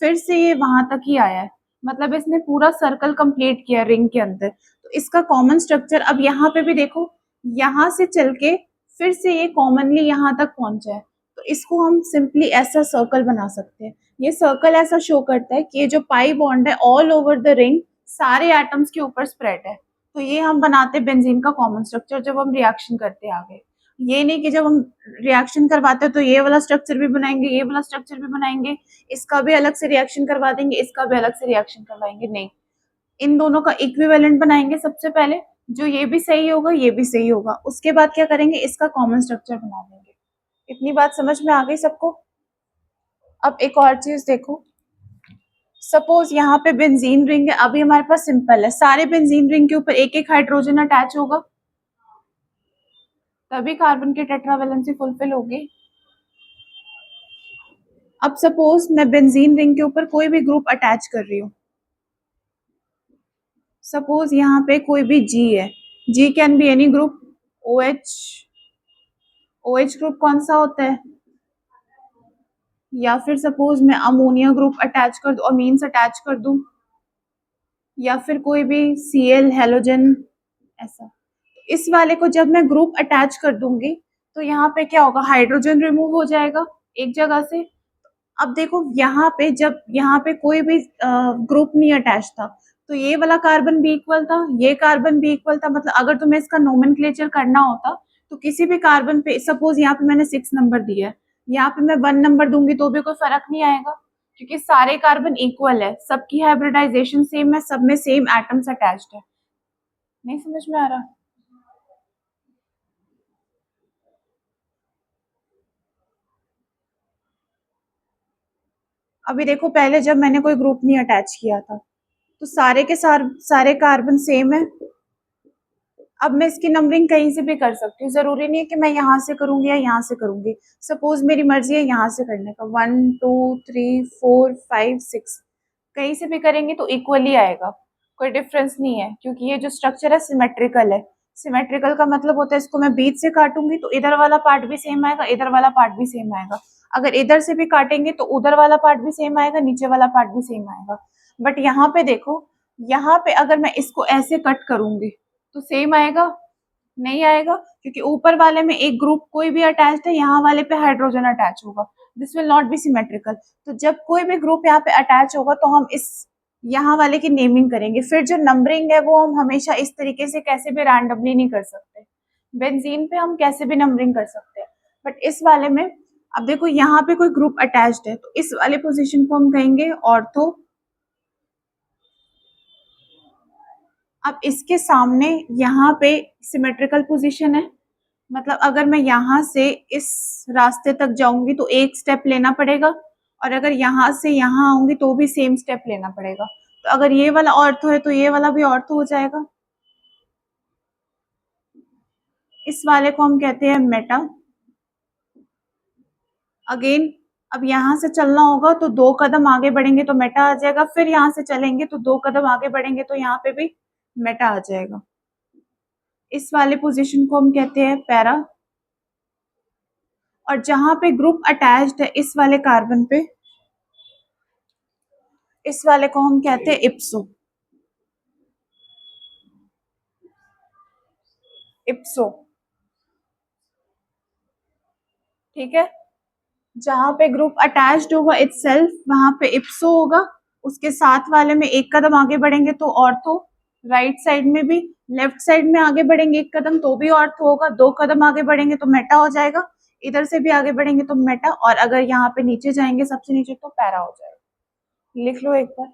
फिर से ये वहां तक ही आया है, मतलब इसने पूरा सर्कल कंप्लीट किया रिंग के अंदर। तो इसका कॉमन स्ट्रक्चर अब यहाँ पे भी देखो, यहाँ से चल के फिर से ये कॉमनली यहाँ तक पहुंचा है। तो इसको हम सिंपली ऐसा सर्कल बना सकते हैं। ये सर्कल ऐसा शो करता है कि ये जो पाई बॉन्ड है ऑल ओवर द रिंग सारे एटम्स के ऊपर स्प्रेड है। तो ये हम बनाते हैं बेंजीन का कॉमन स्ट्रक्चर जब हम रिएक्शन करते हैं आगे। ये नहीं कि जब हम रिएक्शन करवाते हैं तो ये वाला स्ट्रक्चर भी बनाएंगे, ये वाला स्ट्रक्चर भी बनाएंगे, इसका भी अलग से रिएक्शन करवा देंगे, इसका भी अलग से रिएक्शन करवाएंगे, नहीं, इन दोनों का इक्विवेलेंट बनाएंगे सबसे पहले, जो ये भी सही होगा ये भी सही होगा, उसके बाद क्या करेंगे, इसका कॉमन स्ट्रक्चर बना देंगे। इतनी बात समझ में आ गई सबको? अब एक और चीज देखो, सपोज यहाँ पे बेंजीन रिंग है, अभी हमारे पास सिंपल है, सारे बेंजीन रिंग के ऊपर एक एक हाइड्रोजन अटैच होगा, तभी कार्बन की टेट्रावेलेंसी फुलफिल होगी। अब सपोज मैं बेंजीन रिंग के ऊपर कोई भी ग्रुप अटैच कर रही हूँ, सपोज यहाँ पे कोई भी जी है, G can be any group, O H, O H group कौन सा होता है, या फिर सपोज मैं अमोनिया ग्रुप अटैच कर दूं, अमीन्स अटैच कर दूं, या फिर कोई भी सी एल हेलोजन, ऐसा। इस वाले को जब मैं ग्रुप अटैच कर दूंगी तो यहाँ पे क्या होगा, हाइड्रोजन रिमूव हो जाएगा एक जगह से। अब देखो यहाँ पे जब यहाँ पे कोई भी ग्रुप नहीं अटैच था तो ये वाला कार्बन भी इक्वल था, ये कार्बन भी इक्वल था, मतलब अगर तुम्हें इसका नोमेनक्लेचर करना होता तो किसी भी कार्बन पे, सपोज यहाँ पे मैंने 6 नंबर दिया है, यहाँ पे मैं 1 नंबर दूंगी तो भी कोई फर्क नहीं आएगा, क्योंकि सारे कार्बन इक्वल है, सबकी हाइब्रिडाइजेशन सेम है, सब में सेम एटम्स अटैच्ड है। नहीं समझ में आ रहा? अभी देखो, पहले जब मैंने कोई ग्रुप नहीं अटैच किया था तो सारे के सारे कार्बन सेम है। अब मैं इसकी नंबरिंग कहीं से भी कर सकती हूँ, जरूरी नहीं है कि मैं यहाँ से करूंगी या यहाँ से करूंगी। सपोज मेरी मर्जी है यहाँ से करने का, 1 2 3 4 5 6, कहीं से भी करेंगे तो इक्वली आएगा, कोई डिफरेंस नहीं है, क्योंकि ये जो स्ट्रक्चर है सिमेट्रिकल है। सिमेट्रिकल का मतलब होता है इसको मैं बीच से काटूंगी तो इधर वाला पार्ट भी सेम आएगा, इधर वाला पार्ट भी सेम आएगा, अगर इधर से भी काटेंगे तो उधर वाला पार्ट भी सेम आएगा, नीचे वाला पार्ट भी सेम आएगा। बट यहाँ पे देखो, यहाँ पे अगर मैं इसको ऐसे कट करूंगी तो सेम आएगा? नहीं आएगा, क्योंकि ऊपर वाले में एक ग्रुप कोई भी अटैच्ड है, यहाँ वाले पे हाइड्रोजन अटैच होगा, this will not be symmetrical. तो जब कोई भी ग्रुप यहाँ पे अटैच होगा तो हम इस यहाँ वाले की नेमिंग करेंगे, फिर जो नंबरिंग है वो हम हमेशा इस तरीके से कैसे भी रैंडमली नहीं कर सकते। बेंजीन पे हम कैसे भी नंबरिंग कर सकते हैं, बट इस वाले में, अब देखो यहाँ पे कोई ग्रुप अटैच्ड है तो इस वाले पोजीशन को हम कहेंगे ऑर्थो। अब इसके सामने यहाँ पे सिमेट्रिकल पोजीशन है, मतलब अगर मैं यहाँ से इस रास्ते तक जाऊंगी तो एक स्टेप लेना पड़ेगा, और अगर यहाँ से यहाँ आऊंगी तो भी सेम स्टेप लेना पड़ेगा। तो अगर ये वाला ऑर्थो है तो ये वाला भी ऑर्थो हो जाएगा। इस वाले को हम कहते हैं मेटा। अगेन अब यहाँ से चलना होगा तो 2 कदम आगे बढ़ेंगे तो मेटा आ जाएगा, फिर यहाँ से चलेंगे तो 2 कदम आगे बढ़ेंगे तो यहाँ पे भी मेटा आ जाएगा। इस वाले पोजीशन को हम कहते हैं पैरा। और जहां पे ग्रुप अटैच्ड है इस वाले कार्बन पे, इस वाले को हम कहते हैं इप्सो। इप्सो, ठीक है, जहां पे ग्रुप अटैच्ड होगा इटसेल्फ वहां पे इप्सो होगा, उसके साथ वाले में एक कदम आगे बढ़ेंगे तो ऑर्थो, राइट साइड में भी, लेफ्ट साइड में आगे बढ़ेंगे एक कदम तो भी ऑर्थो होगा, 2 कदम आगे बढ़ेंगे तो मेटा हो जाएगा, इधर से भी आगे बढ़ेंगे तो मेटा, और अगर यहाँ पे नीचे जाएंगे सबसे नीचे तो पैरा हो जाएगा। लिख लो एक बार।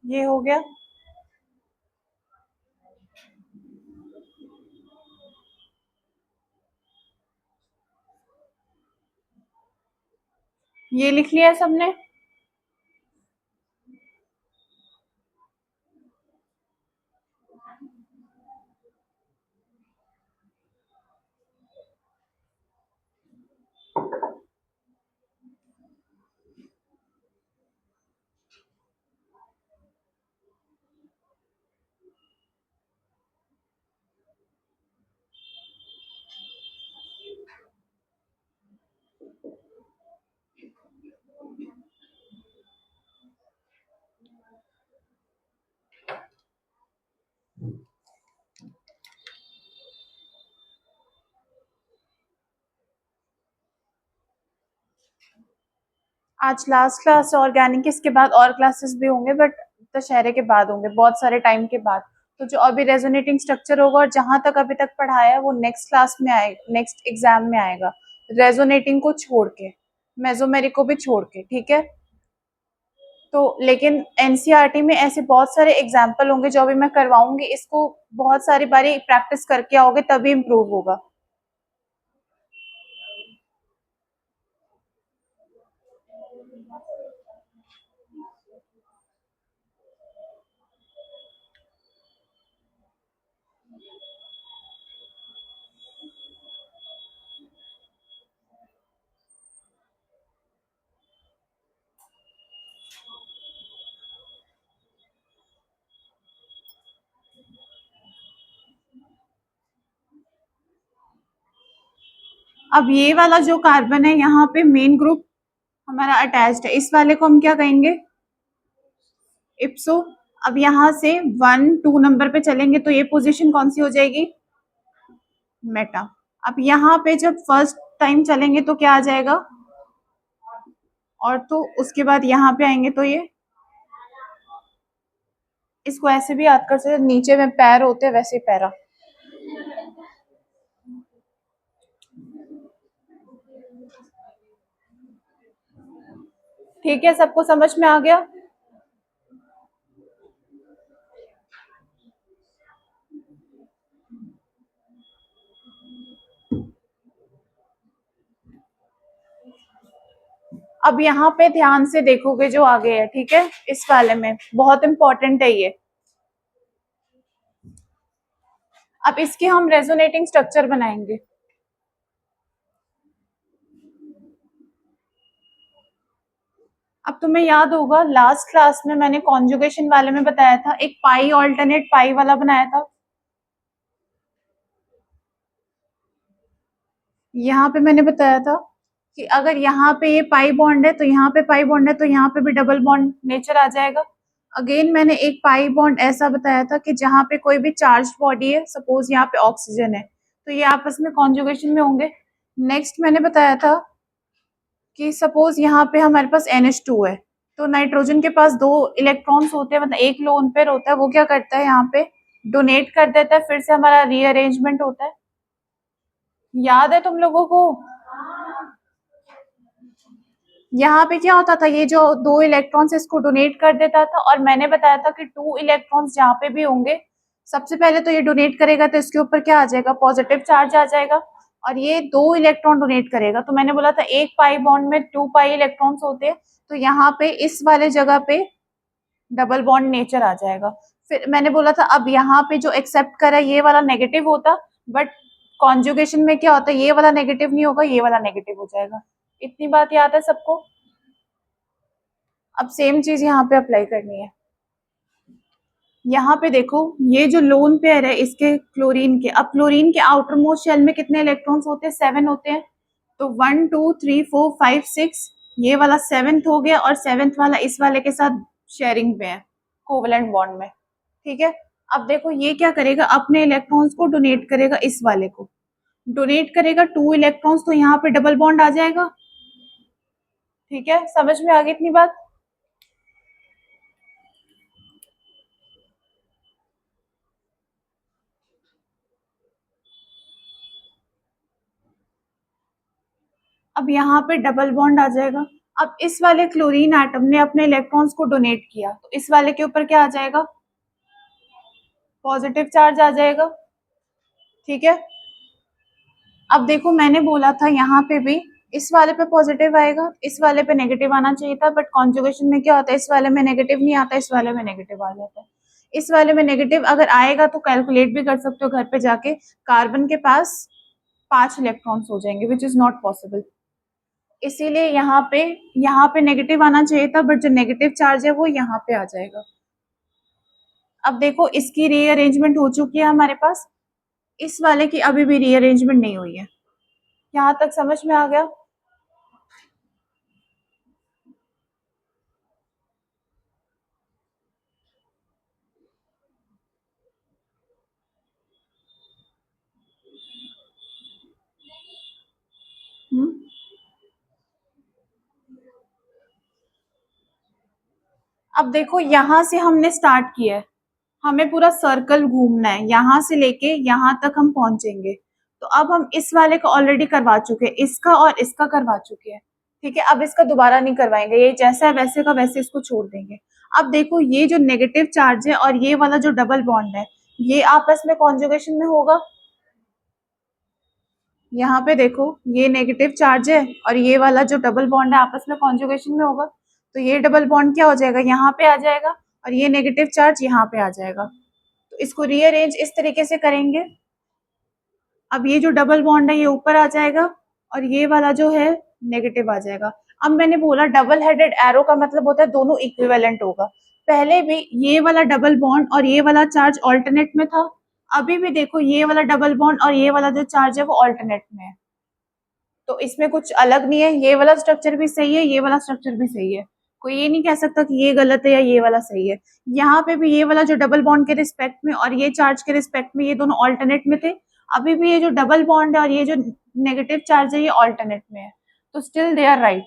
ये हो गया। ये लिख लिया सबने? आज लास्ट क्लास है ऑर्गेनिक, इसके बाद और क्लासेस भी होंगे बट दशहरे के बाद होंगे, बहुत सारे टाइम के बाद। तो जो अभी रेजोनेटिंग स्ट्रक्चर होगा और जहां तक अभी तक पढ़ाया है वो नेक्स्ट क्लास में आएगा, नेक्स्ट एग्जाम में आएगा, रेजोनेटिंग को छोड़ के, मेसोमेरिक को भी छोड़ के, ठीक है। तो लेकिन एनसीईआरटी में ऐसे बहुत सारे एग्जाम्पल होंगे जो अभी मैं करवाऊंगी, इसको बहुत सारी बारी प्रैक्टिस करके आओगे तभी इम्प्रूव होगा। अब ये वाला जो कार्बन है यहाँ पे मेन ग्रुप हमारा अटैच्ड है, इस वाले को हम क्या कहेंगे? इप्सो। अब यहाँ से 1 2 नंबर पे चलेंगे तो ये पोजीशन कौन सी हो जाएगी? मेटा। अब यहाँ पे जब फर्स्ट टाइम चलेंगे तो क्या आ जाएगा? और तो उसके बाद यहाँ पे आएंगे तो ये, इसको ऐसे भी याद कर सकते, नीचे में पैर होते हैं वैसे पैरा। ठीक है, सबको समझ में आ गया? अब यहाँ पे ध्यान से देखोगे जो आगे है, ठीक है, इस वाले में बहुत इंपॉर्टेंट है ये। अब इसके हम रेजोनेटिंग स्ट्रक्चर बनाएंगे। अब तुम्हें याद होगा लास्ट क्लास में मैंने कॉन्जुगेशन वाले में बताया था, एक पाई ऑल्टरनेट पाई वाला बनाया था। यहाँ पे मैंने बताया था कि अगर यहाँ पे ये पाई बॉन्ड है तो यहाँ पे पाई बॉन्ड है तो यहाँ पे भी डबल बॉन्ड नेचर आ जाएगा। अगेन मैंने एक पाई बॉन्ड ऐसा बताया था कि जहाँ पे कोई भी चार्ज बॉडी है, सपोज यहाँ पे ऑक्सीजन है, तो ये आपस में कॉन्जुगेशन में होंगे। नेक्स्ट मैंने बताया था कि सपोज यहाँ पे हमारे पास NH2 है, तो नाइट्रोजन के पास 2 इलेक्ट्रॉन्स होते हैं, मतलब एक लोन पेयर होता है, वो क्या करता है यहाँ पे डोनेट कर देता है, फिर से हमारा रीअरेंजमेंट होता है। याद है तुम लोगों को? यहाँ पे क्या होता था, ये जो 2 इलेक्ट्रॉन्स इसको डोनेट कर देता था, और मैंने बताया था कि 2 इलेक्ट्रॉन्स जहाँ पे भी होंगे, सबसे पहले तो ये डोनेट करेगा तो इसके ऊपर क्या आ जाएगा? पॉजिटिव चार्ज आ जाएगा, और ये 2 इलेक्ट्रॉन डोनेट करेगा, तो मैंने बोला था एक पाई बॉन्ड में 2 पाई इलेक्ट्रॉन्स होते हैं, तो यहाँ पे इस वाले जगह पे डबल बॉन्ड नेचर आ जाएगा। फिर मैंने बोला था अब यहाँ पे जो एक्सेप्ट करा ये वाला नेगेटिव होता, बट कॉन्जुगेशन में क्या होता है, ये वाला नेगेटिव नहीं होगा, ये वाला नेगेटिव हो जाएगा। इतनी बात याद है सबको? अब सेम चीज यहाँ पे अप्लाई करनी है। यहाँ पे देखो ये जो लोन पेयर है इसके क्लोरीन के, अब क्लोरीन के आउटर मोस्ट शेल में कितने इलेक्ट्रॉन्स होते हैं? 7 होते हैं। तो 1 2 3 4 5 6, ये वाला 7th हो गया और 7th वाला इस वाले के साथ शेयरिंग पे है, कोवेलेंट बॉन्ड में। ठीक है, अब देखो ये क्या करेगा, अपने इलेक्ट्रॉन्स को डोनेट करेगा इस वाले को, डोनेट करेगा 2 इलेक्ट्रॉन्स, तो यहाँ पे डबल बॉन्ड आ जाएगा। ठीक है, समझ में आ गई इतनी बात? अब यहाँ पे डबल बॉन्ड आ जाएगा। अब इस वाले क्लोरीन एटम ने अपने इलेक्ट्रॉन्स को डोनेट किया, तो इस वाले के ऊपर क्या आ जाएगा? पॉजिटिव चार्ज आ जाएगा। ठीक है, अब देखो मैंने बोला था यहाँ पे भी इस वाले पे पॉजिटिव आएगा, इस वाले पे नेगेटिव आना चाहिए था, बट कॉन्जुगेशन में क्या होता है, इस वाले में नेगेटिव नहीं आता, इस वाले में नेगेटिव आ जाता है। इस वाले में नेगेटिव अगर आएगा तो कैलकुलेट भी कर सकते हो घर पे जाके, कार्बन के पास 5 इलेक्ट्रॉन्स हो जाएंगे, विच इज नॉट पॉसिबल। इसीलिए यहाँ पे नेगेटिव आना चाहिए था, बट जो नेगेटिव चार्ज है वो यहाँ पे आ जाएगा। अब देखो इसकी रीअरेंजमेंट हो चुकी है हमारे पास, इस वाले की अभी भी रीअरेंजमेंट नहीं हुई है। यहाँ तक समझ में आ गया? हम्म, अब देखो यहाँ से हमने स्टार्ट किया है, हमें पूरा सर्कल घूमना है, यहाँ से लेके यहाँ तक हम पहुंचेंगे। तो अब हम इस वाले को ऑलरेडी करवा चुके हैं, इसका और इसका करवा चुके हैं। ठीक है, अब इसका दोबारा नहीं करवाएंगे, ये जैसा है वैसे का वैसे इसको छोड़ देंगे। अब देखो ये जो नेगेटिव चार्ज है और ये वाला जो डबल बॉन्ड है, ये आपस में कॉन्जुगेशन में होगा। यहाँ पे देखो ये नेगेटिव चार्ज है और ये वाला जो डबल बॉन्ड है आपस में कॉन्जुगेशन में होगा, तो ये डबल बॉन्ड क्या हो जाएगा, यहाँ पे आ जाएगा, और ये नेगेटिव चार्ज यहाँ पे आ जाएगा। तो इसको रीअरेंज इस तरीके से करेंगे। अब ये जो डबल बॉन्ड है ये ऊपर आ जाएगा और ये वाला जो है नेगेटिव आ जाएगा। अब मैंने बोला डबल हेडेड एरो का मतलब होता है दोनों इक्विवेलेंट होगा। पहले भी ये वाला डबल बॉन्ड और ये वाला चार्ज ऑल्टरनेट में था, अभी भी देखो ये वाला डबल बॉन्ड और ये वाला जो चार्ज है वो ऑल्टरनेट में है। तो इसमें कुछ अलग नहीं है, ये वाला स्ट्रक्चर भी सही है, ये वाला स्ट्रक्चर भी सही है, कोई ये नहीं कह सकता कि ये गलत है या ये वाला सही है। यहाँ पे भी ये वाला जो डबल बॉन्ड के रिस्पेक्ट में और ये चार्ज के रिस्पेक्ट में ये दोनों ऑल्टरनेट में थे, अभी भी ये जो डबल बॉन्ड है और ये जो नेगेटिव चार्ज है ये ऑल्टरनेट में है, तो स्टिल दे आर राइट।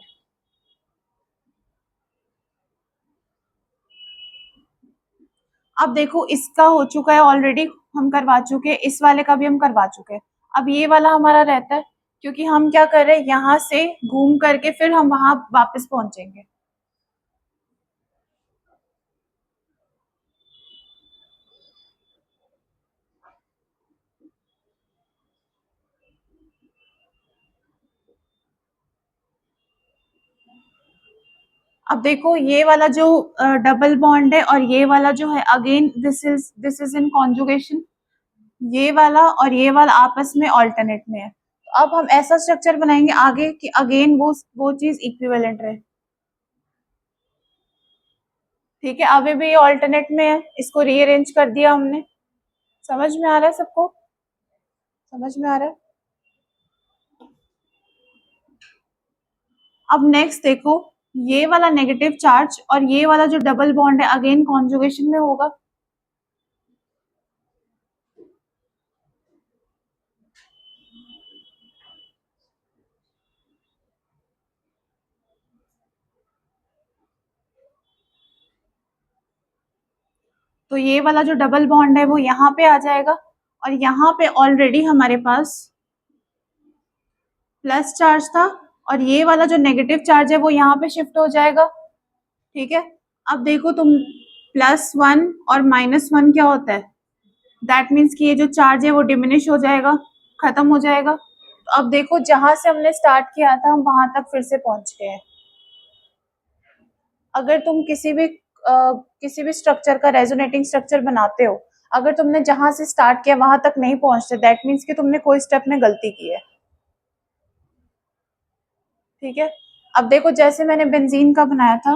अब देखो इसका हो चुका है ऑलरेडी, हम करवा चुके हैं, इस वाले का भी हम करवा चुके हैं। अब ये वाला हमारा रहता है, क्योंकि हम क्या कर रहे हैं, यहाँ से घूम करके फिर हम वहां वापस पहुंचेंगे। अब देखो ये वाला जो डबल बॉन्ड है और ये वाला जो है, again this is in conjugation, ये वाला और ये वाला आपस में ऑल्टरनेट में है। तो अब हम ऐसा स्ट्रक्चर बनाएंगे आगे कि अगेन वो चीज इक्विवेलेंट रहे। ठीक है, अभी भी ये ऑल्टरनेट में है, इसको रीअरेंज कर दिया हमने। समझ में आ रहा है सबको? समझ में आ रहा है? अब नेक्स्ट देखो, ये वाला नेगेटिव चार्ज और ये वाला जो डबल बॉन्ड है अगेन कॉन्जुगेशन में होगा। तो ये वाला जो डबल बॉन्ड है वो यहाँ पे आ जाएगा और यहाँ पे ऑलरेडी हमारे पास प्लस चार्ज था और ये वाला जो नेगेटिव चार्ज है वो यहाँ पे शिफ्ट हो जाएगा। ठीक है, अब देखो तुम, +1 और -1 क्या होता है, दैट मीन्स कि ये जो चार्ज है वो डिमिनिश हो जाएगा, खत्म हो जाएगा। तो अब देखो जहां से हमने स्टार्ट किया था हम वहां तक फिर से पहुंच गए हैं। अगर तुम किसी भी स्ट्रक्चर का रेजोनेटिंग स्ट्रक्चर बनाते हो, अगर तुमने जहां से स्टार्ट किया वहां तक नहीं पहुंचते, दैट मीन्स कि तुमने कोई स्टेप में गलती की है। ठीक है, अब देखो जैसे मैंने बेंजीन का बनाया था,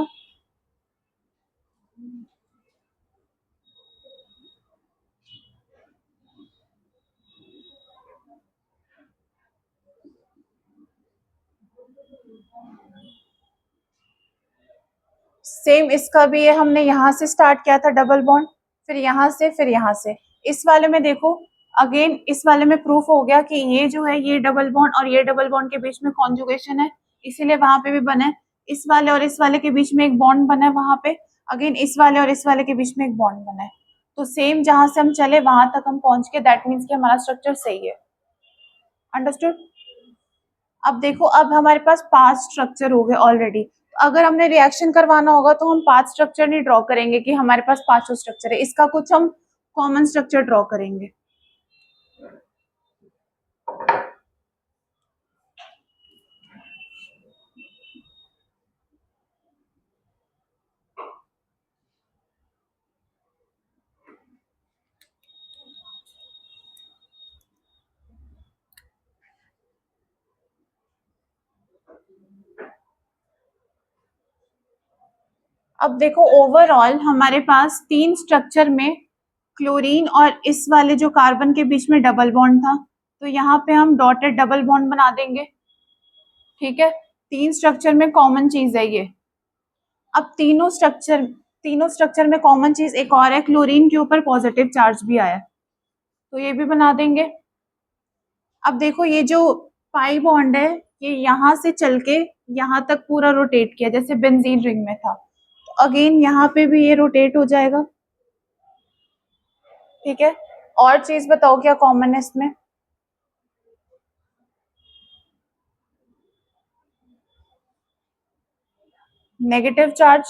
सेम इसका भी है, हमने यहाँ से स्टार्ट किया था डबल बॉन्ड, फिर यहाँ से, फिर यहाँ से। इस वाले में देखो, अगेन इस वाले में प्रूफ हो गया कि ये जो है ये डबल बॉन्ड और ये डबल बॉन्ड के बीच में कॉन्जुगेशन है, इसीलिए वहां पे भी बना है। इस वाले और इस वाले के बीच में एक बॉन्ड बना है वहां पे, अगेन इस वाले और इस वाले के बीच में एक बॉन्ड बना है। तो सेम जहां से हम चले वहां तक हम पहुंच के, दैट मीन्स कि हमारा स्ट्रक्चर सही है। अंडरस्टूड? अब देखो, अब हमारे पास 5 स्ट्रक्चर हो गए ऑलरेडी। अगर हमने रिएक्शन करवाना होगा तो हम 5 स्ट्रक्चर नहीं ड्रॉ करेंगे कि हमारे पास पांचों स्ट्रक्चर है, इसका कुछ हम कॉमन स्ट्रक्चर ड्रॉ करेंगे। अब देखो, ओवरऑल हमारे पास 3 स्ट्रक्चर में क्लोरीन और इस वाले जो कार्बन के बीच में डबल बॉन्ड था, तो यहाँ पे हम डॉटेड डबल बॉन्ड बना देंगे। ठीक है, 3 स्ट्रक्चर में कॉमन चीज है ये। अब तीनों स्ट्रक्चर में कॉमन चीज एक और है, क्लोरीन के ऊपर पॉजिटिव चार्ज भी आया, तो ये भी बना देंगे। अब देखो, ये जो पाई बॉन्ड है ये यहाँ से चल के यहाँ तक पूरा रोटेट किया, जैसे बेंजीन रिंग में था, तो अगेन यहाँ पे भी ये रोटेट हो जाएगा। ठीक है, और चीज बताओ क्या कॉमन है इसमें? Negative charge,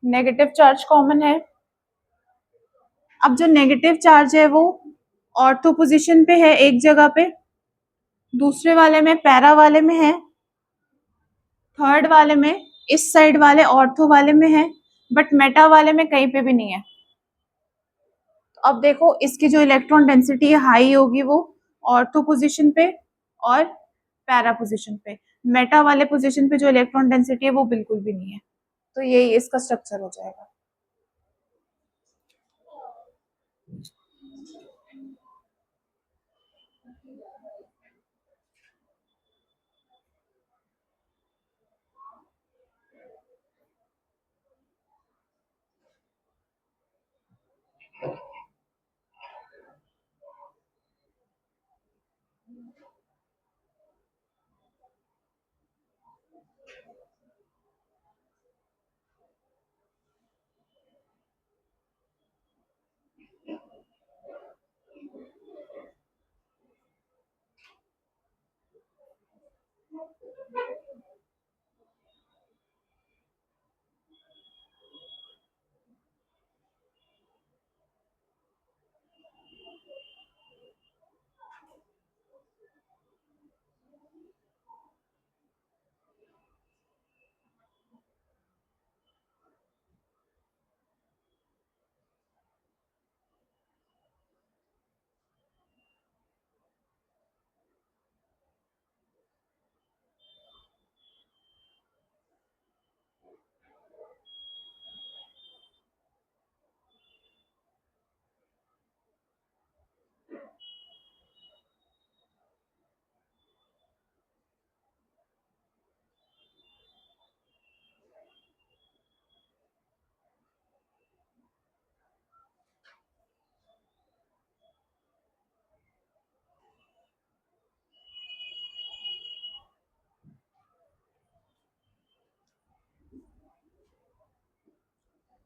negative charge common है। अब जो नेगेटिव चार्ज है वो ऑर्थो पोजीशन पे है एक जगह पे, दूसरे वाले में पैरा वाले में है, थर्ड वाले में इस साइड वाले ऑर्थो वाले में है, बट मेटा वाले में कहीं पे भी नहीं है। तो अब देखो, इसकी जो इलेक्ट्रॉन डेंसिटी हाई होगी वो ऑर्थो पोजीशन पे और पैरा पोजीशन पे, मेटा वाले पोजीशन पे जो इलेक्ट्रॉन डेंसिटी है वो बिल्कुल भी नहीं है। तो यही इसका स्ट्रक्चर हो जाएगा।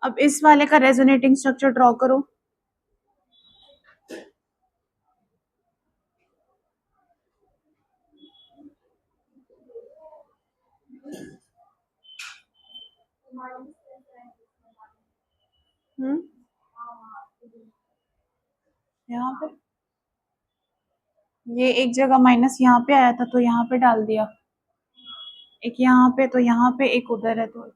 अब इस वाले का रेजोनेटिंग स्ट्रक्चर ड्रॉ करो। यहाँ पे ये एक जगह माइनस यहाँ पे आया था तो यहाँ पे डाल दिया, एक यहाँ पे, तो यहाँ पे एक उधर है, तो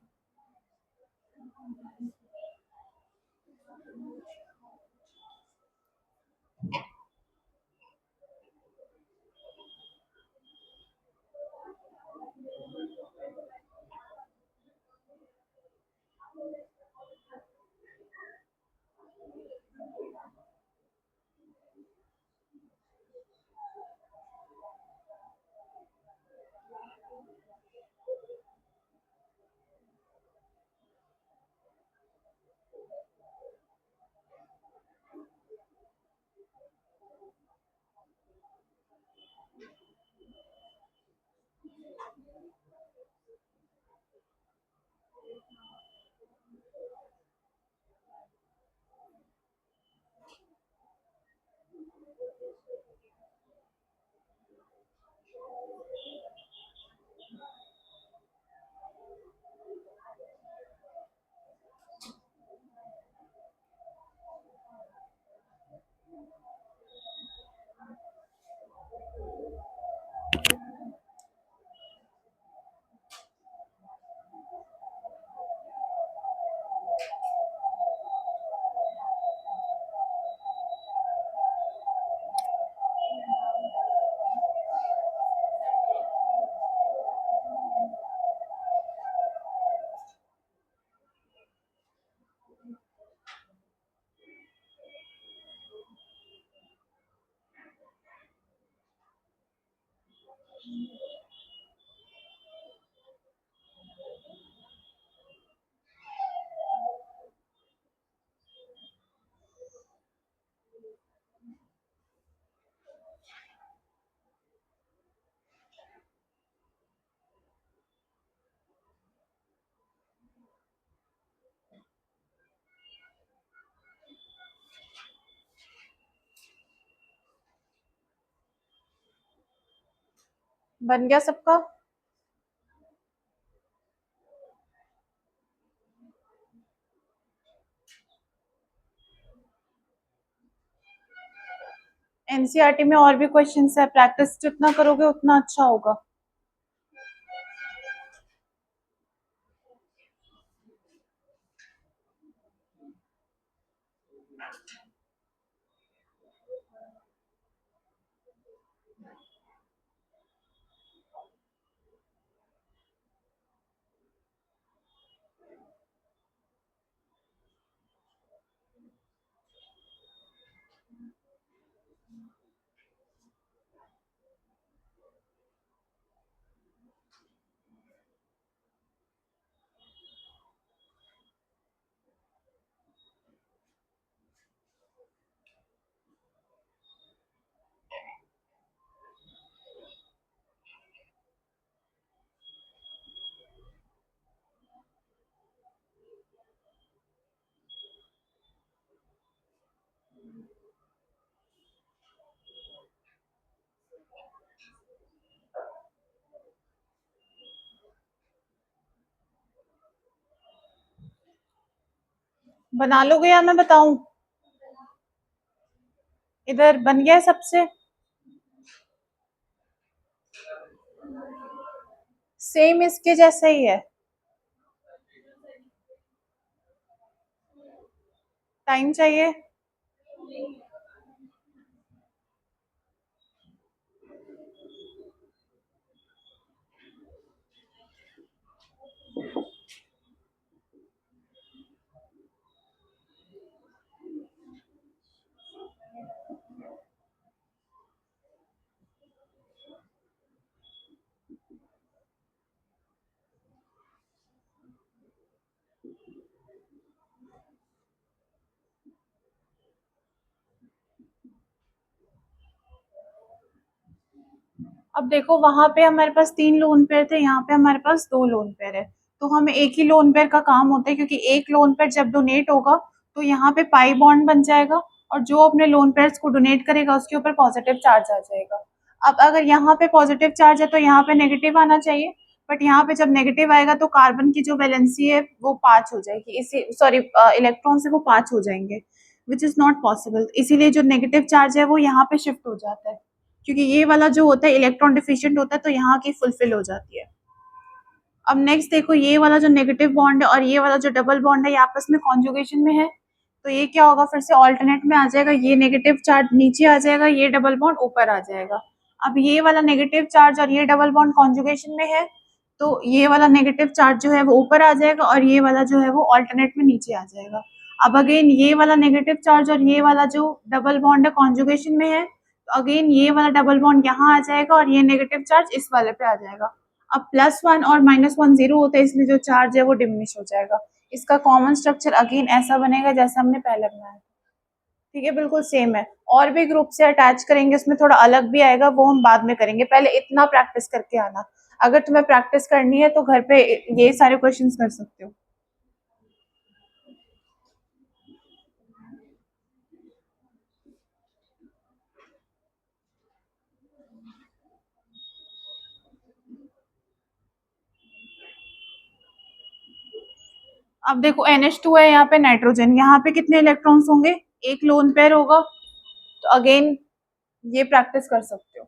बन गया सबका? एनसीईआरटी में और भी क्वेश्चंस है, प्रैक्टिस जितना करोगे उतना अच्छा होगा। बना लोगे या मैं बताऊं? इधर बन गया है सबसे? सेम इसके जैसा ही है। टाइम चाहिए? अब देखो, वहां पे हमारे पास 3 लोन पेयर थे, यहाँ पे हमारे पास 2 लोन पेयर है, तो हमें एक ही लोन पेयर का काम होता है, क्योंकि एक लोन पेयर जब डोनेट होगा तो यहाँ पे पाई बॉन्ड बन जाएगा, और जो अपने लोन पेयर्स को डोनेट करेगा उसके ऊपर पॉजिटिव चार्ज आ जाएगा। अब अगर यहाँ पे पॉजिटिव चार्ज है तो यहाँ पे नेगेटिव आना चाहिए, बट यहाँ पे जब नेगेटिव आएगा तो कार्बन की जो वैलेंसी है वो 5 हो जाएगी, इसी सॉरी इलेक्ट्रॉन से वो 5 हो जाएंगे, विच इज नॉट पॉसिबल। इसीलिए जो नेगेटिव चार्ज है वो यहाँ पे शिफ्ट हो जाता है, क्योंकि ये वाला जो होता है इलेक्ट्रॉन डिफिशिएंट होता है, तो यहाँ की फुलफिल हो जाती है। अब नेक्स्ट देखो, ये वाला जो नेगेटिव बॉन्ड है और ये वाला जो डबल बॉन्ड है ये आपस में कॉन्जुगेशन में है, तो ये क्या होगा, फिर से ऑल्टरनेट में आ जाएगा, ये नेगेटिव चार्ज नीचे आ जाएगा, ये डबल बॉन्ड ऊपर आ जाएगा। अब ये वाला नेगेटिव चार्ज और ये डबल बॉन्ड कॉन्जुगेशन में है, तो ये वाला नेगेटिव चार्ज जो है वो ऊपर आ जाएगा और ये वाला जो है वो ऑल्टरनेट में नीचे आ जाएगा। अब अगेन ये वाला नेगेटिव चार्ज और ये वाला जो डबल बॉन्ड है कॉन्जुगेशन में है, तो अगेन ये वाला डबल बॉन्ड यहाँ आ जाएगा और ये नेगेटिव चार्ज इस वाले पे आ जाएगा। अब +1 और -1 0 होता है, इसलिए जो चार्ज है वो डिमिनिश हो जाएगा। इसका कॉमन स्ट्रक्चर अगेन ऐसा बनेगा जैसा हमने पहले बनाया। ठीक है, बिल्कुल सेम है। और भी ग्रुप से अटैच करेंगे, उसमें थोड़ा अलग भी आएगा, वो हम बाद में करेंगे। पहले इतना प्रैक्टिस करके आना। अगर तुम्हें प्रैक्टिस करनी है तो घर पे ये सारे क्वेश्चंस कर सकते हो। अब देखो NH2 है यहाँ पे, नाइट्रोजन, यहाँ पे कितने इलेक्ट्रॉन्स होंगे? एक लोन पेयर होगा। तो अगेन ये प्रैक्टिस कर सकते हो।